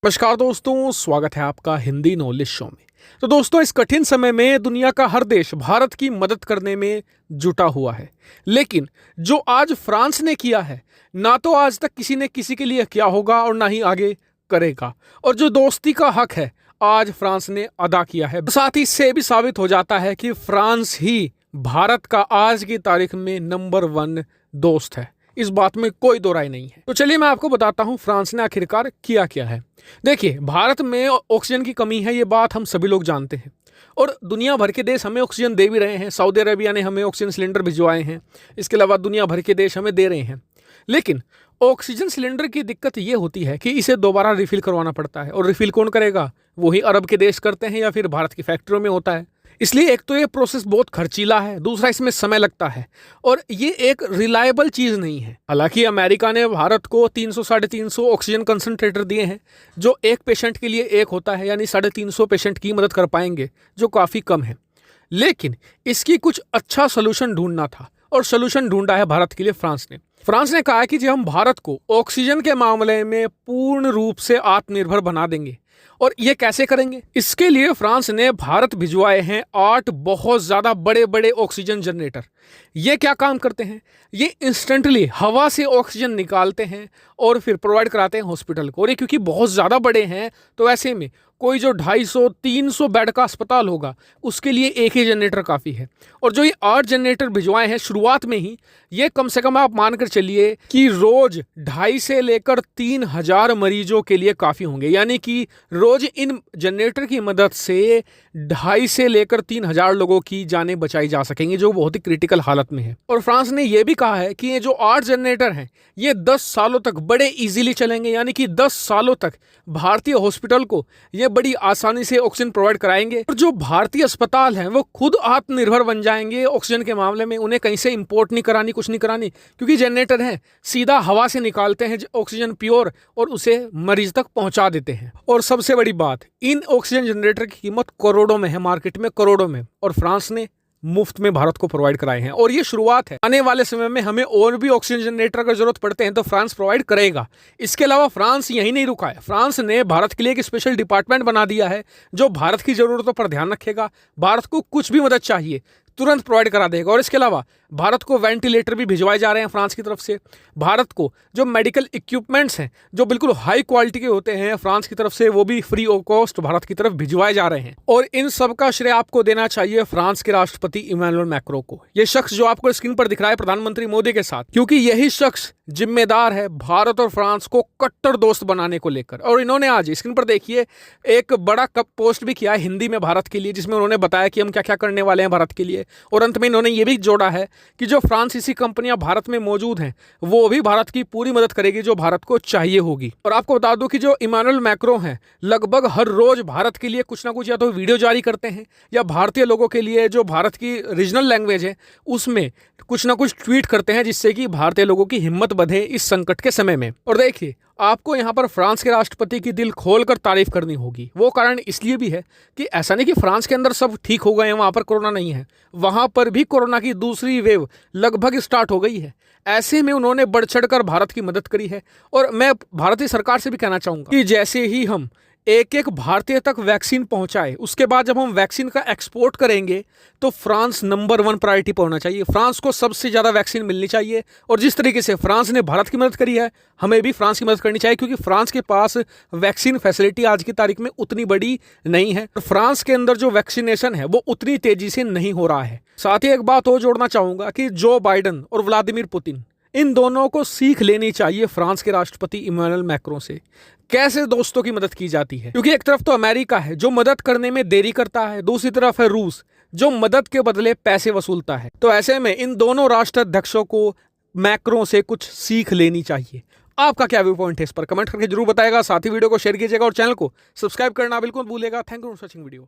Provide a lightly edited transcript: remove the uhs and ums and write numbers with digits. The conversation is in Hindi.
नमस्कार दोस्तों, स्वागत है आपका हिंदी नॉलेज शो में। तो दोस्तों, इस कठिन समय में दुनिया का हर देश भारत की मदद करने में जुटा हुआ है। लेकिन जो आज फ्रांस ने किया है, ना तो आज तक किसी ने किसी के लिए किया होगा और ना ही आगे करेगा। और जो दोस्ती का हक है, आज फ्रांस ने अदा किया है। साथ ही इससे भी साबित हो जाता है कि फ्रांस ही भारत का आज की तारीख में नंबर 1 दोस्त है। इस बात में कोई दो राय नहीं है। तो चलिए मैं आपको बताता हूं फ्रांस ने आखिरकार किया क्या है। देखिए, भारत में ऑक्सीजन की कमी है, ये बात हम सभी लोग जानते हैं। और दुनिया भर के देश हमें ऑक्सीजन दे भी रहे हैं। सऊदी अरेबिया ने हमें ऑक्सीजन सिलेंडर भिजवाए हैं। इसके अलावा दुनिया भर के देश हमें दे रहे हैं। लेकिन ऑक्सीजन सिलेंडर की दिक्कत ये होती है कि इसे दोबारा रिफिल करवाना पड़ता है। और रिफिल कौन करेगा? वही अरब के देश करते हैं या फिर भारत की फैक्ट्रियों में होता है। इसलिए एक तो ये प्रोसेस बहुत खर्चीला है, दूसरा इसमें समय लगता है और ये एक रिलायबल चीज़ नहीं है। हालांकि अमेरिका ने भारत को 300 साढ़े 300 ऑक्सीजन कंसंट्रेटर दिए हैं, जो एक पेशेंट के लिए एक होता है, यानी 350 पेशेंट की मदद कर पाएंगे, जो काफ़ी कम है। लेकिन इसकी कुछ अच्छा सोल्यूशन ढूंढना था और सोल्यूशन ढूंढा है भारत के लिए फ्रांस ने। फ्रांस ने कहा कि जब हम भारत को ऑक्सीजन के मामले में पूर्ण रूप से आत्मनिर्भर बना देंगे। और ये कैसे करेंगे? इसके लिए फ्रांस ने भारत भिजवाए हैं 8 बहुत ज़्यादा बड़े बड़े ऑक्सीजन जनरेटर। ये क्या काम करते हैं? ये इंस्टेंटली हवा से ऑक्सीजन निकालते हैं और फिर प्रोवाइड कराते हैं हॉस्पिटल को। और ये क्योंकि बहुत ज़्यादा बड़े हैं, तो ऐसे में कोई जो 250-300 बेड का अस्पताल होगा, उसके लिए एक ही जनरेटर काफ़ी है। और जो ये 8 जनरेटर भिजवाए हैं शुरुआत में ही, ये कम से कम आप मानकर चलिए कि रोज 2.5 से लेकर 3,000 मरीजों के लिए काफ़ी होंगे। यानी कि रोज इन जनरेटर की मदद से 2.5 से लेकर 3,000 लोगों की जानें बचाई जा सकेंगी, जो बहुत ही क्रिटिकल हालत में है। और फ्रांस ने यह भी कहा है कि ये जो 8 जनरेटर हैं, ये 10 सालों तक बड़े इजीली चलेंगे। यानी कि 10 सालों तक भारतीय हॉस्पिटल को ये बड़ी आसानी से ऑक्सीजन प्रोवाइड कराएंगे। और जो भारतीय अस्पताल हैं, वो खुद आत्मनिर्भर बन जाएंगे ऑक्सीजन के मामले में। उन्हें कहीं से इंपोर्ट नहीं करानी, कुछ नहीं करानी, क्योंकि जनरेटर है, सीधा हवा से निकालते हैं ऑक्सीजन प्योर और उसे मरीज तक पहुंचा देते हैं। और सबसे बड़ी बात, इन ऑक्सीजन जनरेटर की कीमत करोड़ों में है, मार्केट में करोड़ों में, और फ्रांस ने मुफ्त में भारत को प्रोवाइड कराए हैं। और ये शुरुआत है। आने वाले समय में हमें और भी ऑक्सीजन जनरेटर का जरूरत पड़ते हैं तो फ्रांस प्रोवाइड करेगा। इसके अलावा फ्रांस यही नहीं रुका है। फ्रांस ने भारत के लिए एक स्पेशल डिपार्टमेंट बना दिया है, जो भारत की जरूरतों पर ध्यान रखेगा। भारत को कुछ भी मदद चाहिए तुरंत प्रोवाइड करा देगा। और इसके अलावा भारत को वेंटिलेटर भी भिजवाए जा रहे हैं फ्रांस की तरफ से। भारत को जो मेडिकल इक्विपमेंट्स हैं, जो बिल्कुल हाई क्वालिटी के होते हैं, फ्रांस की तरफ से वो भी फ्री ऑफ कॉस्ट भारत की तरफ भिजवाए जा रहे हैं। और इन सब का श्रेय आपको देना चाहिए फ्रांस के राष्ट्रपति इमैनुअल मैक्रों को। ये शख्स जो आपको स्क्रीन पर दिख रहा है, प्रधानमंत्री मोदी के साथ, क्योंकि यही शख्स जिम्मेदार है भारत और फ्रांस को कट्टर दोस्त बनाने को लेकर। और इन्होंने आज स्क्रीन पर देखिए एक बड़ा कप पोस्ट भी किया है हिंदी में भारत के लिए, जिसमें उन्होंने बताया कि हम क्या क्या करने वाले हैं भारत के लिए। और अंत में इन्होंने ये भी जोड़ा है कि जो फ्रांसीसी कंपनियां भारत में मौजूद हैं, वो भी भारत की पूरी मदद करेगी जो भारत को चाहिए होगी। और आपको बता दूं कि जो इमैनुअल मैक्रों हैं, लगभग हर रोज भारत के लिए कुछ ना कुछ या तो वीडियो जारी करते हैं, या भारतीय लोगों के लिए जो भारत की रीजनल लैंग्वेज है उसमें कुछ ना कुछ ट्वीट करते हैं, जिससे कि भारतीय लोगों की हिम्मत बढ़े इस संकट के समय में। और देखिए, आपको यहाँ पर फ्रांस के राष्ट्रपति की दिल खोलकर तारीफ करनी होगी। वो कारण इसलिए भी है कि ऐसा नहीं कि फ्रांस के अंदर सब ठीक हो गए हैं, वहाँ पर कोरोना नहीं है, वहाँ पर भी कोरोना की दूसरी वेव लगभग स्टार्ट हो गई है। ऐसे में उन्होंने बढ़ चढ़कर भारत की मदद करी है। और मैं भारतीय सरकार से भी कहना चाहूँगा कि जैसे ही हम एक एक भारतीय तक वैक्सीन पहुंचाए, उसके बाद जब हम वैक्सीन का एक्सपोर्ट करेंगे, तो फ्रांस नंबर 1 प्रायोरिटी पर होना चाहिए। फ्रांस को सबसे ज़्यादा वैक्सीन मिलनी चाहिए। और जिस तरीके से फ्रांस ने भारत की मदद करी है, हमें भी फ्रांस की मदद करनी चाहिए, क्योंकि फ्रांस के पास वैक्सीन फैसिलिटी आज की तारीख में उतनी बड़ी नहीं है। फ्रांस के अंदर जो वैक्सीनेशन है वो उतनी तेजी से नहीं हो रहा है। साथ ही एक बात और जोड़ना चाहूँगा कि जो बाइडन और व्लादिमीर पुतिन, इन दोनों को सीख लेनी चाहिए फ्रांस के राष्ट्रपति इमैनुअल मैक्रों से, कैसे दोस्तों की मदद की जाती है। क्योंकि एक तरफ तो अमेरिका है जो मदद करने में देरी करता है, दूसरी तरफ है रूस जो मदद के बदले पैसे वसूलता है। तो ऐसे में इन दोनों राष्ट्राध्यक्षों को मैक्रों से कुछ सीख लेनी चाहिए। आपका क्या व्यू पॉइंट है इस पर कमेंट करके जरूर बताएगा। साथ ही वीडियो को शेयर कीजिएगा और चैनल को सब्सक्राइब करना बिल्कुल भूलेगा। Thank you for watching video.